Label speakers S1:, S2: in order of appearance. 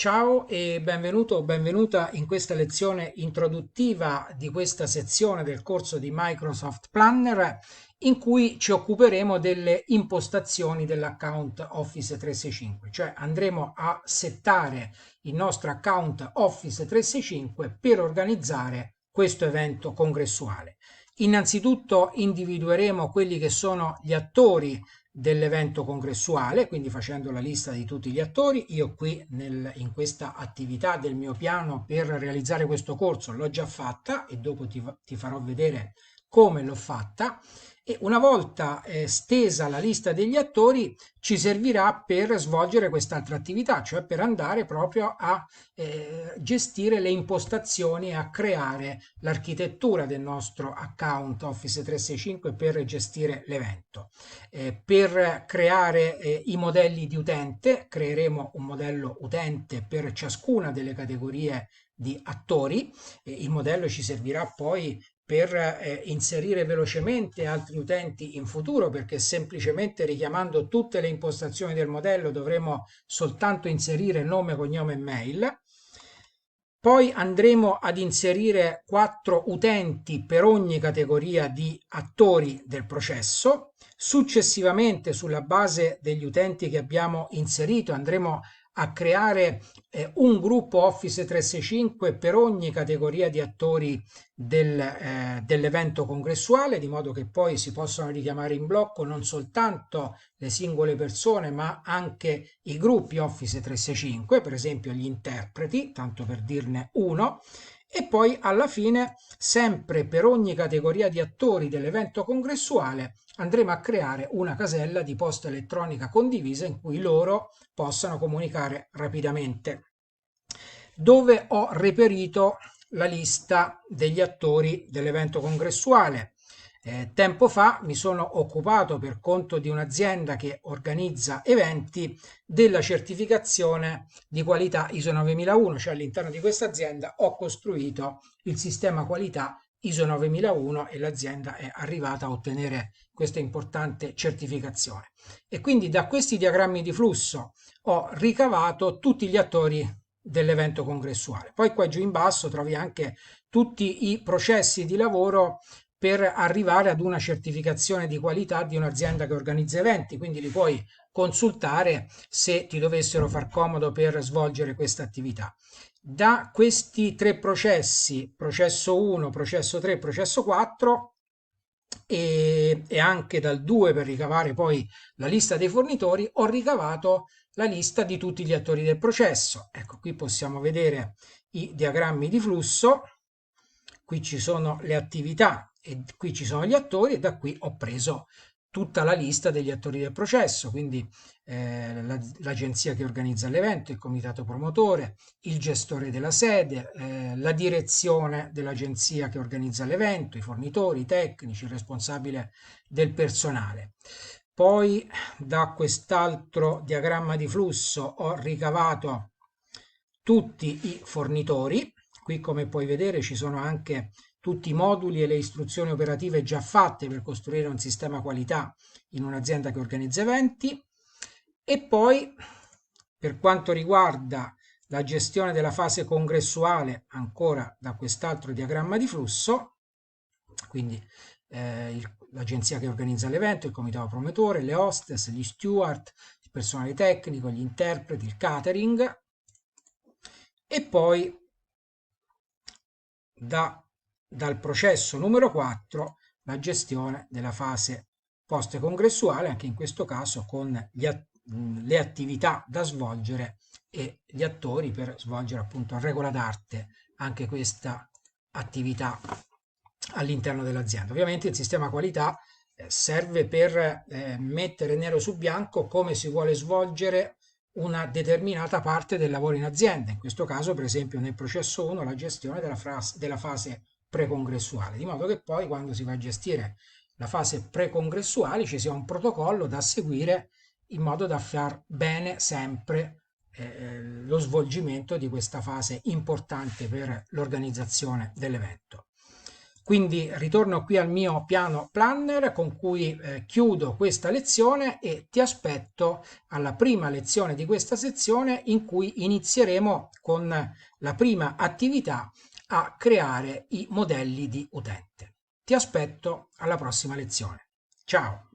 S1: Ciao e benvenuto o benvenuta in questa lezione introduttiva di questa sezione del corso di Microsoft Planner in cui ci occuperemo delle impostazioni dell'account Office 365, cioè andremo a settare il nostro account Office 365 per organizzare questo evento congressuale. Innanzitutto individueremo quelli che sono gli attori dell'evento congressuale, quindi facendo la lista di tutti gli attori. Io qui in questa attività del mio piano per realizzare questo corso l'ho già fatta e dopo ti farò vedere come l'ho fatta. E una volta stesa la lista degli attori ci servirà per svolgere quest'altra attività, cioè per andare proprio a gestire le impostazioni e a creare l'architettura del nostro account Office 365 per gestire l'evento. Per creare i modelli di utente, creeremo un modello utente per ciascuna delle categorie di attori. Il modello ci servirà poi per inserire velocemente altri utenti in futuro, perché semplicemente richiamando tutte le impostazioni del modello dovremo soltanto inserire nome, cognome e mail. Poi andremo ad inserire 4 utenti per ogni categoria di attori del processo. Successivamente, sulla base degli utenti che abbiamo inserito, andremo a creare un gruppo Office 365 per ogni categoria di attori dell'evento congressuale, di modo che poi si possano richiamare in blocco non soltanto le singole persone, ma anche i gruppi Office 365, per esempio gli interpreti, tanto per dirne uno. E poi alla fine, sempre per ogni categoria di attori dell'evento congressuale, andremo a creare una casella di posta elettronica condivisa in cui loro possano comunicare rapidamente, dove ho reperito la lista degli attori dell'evento congressuale. Tempo fa mi sono occupato per conto di un'azienda che organizza eventi della certificazione di qualità ISO 9001, cioè all'interno di questa azienda ho costruito il sistema qualità ISO 9001 e l'azienda è arrivata a ottenere questa importante certificazione. E quindi da questi diagrammi di flusso ho ricavato tutti gli attori dell'evento congressuale. Poi qua giù in basso trovi anche tutti i processi di lavoro per arrivare ad una certificazione di qualità di un'azienda che organizza eventi, quindi li puoi consultare se ti dovessero far comodo per svolgere questa attività. Da questi tre processi, processo 1, processo 3, processo 4, e anche dal 2 per ricavare poi la lista dei fornitori, ho ricavato la lista di tutti gli attori del processo. Ecco, qui possiamo vedere i diagrammi di flusso, qui ci sono le attività e qui ci sono gli attori e da qui ho preso tutta la lista degli attori del processo, quindi l'agenzia che organizza l'evento, il comitato promotore, il gestore della sede, la direzione dell'agenzia che organizza l'evento, i fornitori, i tecnici, il responsabile del personale. Poi da quest'altro diagramma di flusso ho ricavato tutti i fornitori. Qui come puoi vedere ci sono anche tutti i moduli e le istruzioni operative già fatte per costruire un sistema qualità in un'azienda che organizza eventi. E poi per quanto riguarda la gestione della fase congressuale, ancora da quest'altro diagramma di flusso, quindi l'agenzia che organizza l'evento, il comitato promotore, le hostess, gli steward, il personale tecnico, gli interpreti, il catering. E poi dal processo numero 4 la gestione della fase post-congressuale, anche in questo caso con le attività da svolgere e gli attori per svolgere appunto a regola d'arte anche questa attività all'interno dell'azienda. Ovviamente il sistema qualità serve per mettere nero su bianco come si vuole svolgere una determinata parte del lavoro in azienda, in questo caso per esempio nel processo 1 la gestione della fase precongressuale, di modo che poi quando si va a gestire la fase precongressuale ci sia un protocollo da seguire in modo da far bene sempre lo svolgimento di questa fase importante per l'organizzazione dell'evento. Quindi ritorno qui al mio piano planner con cui chiudo questa lezione e ti aspetto alla prima lezione di questa sezione in cui inizieremo con la prima attività a creare i modelli di utente. Ti aspetto alla prossima lezione. Ciao!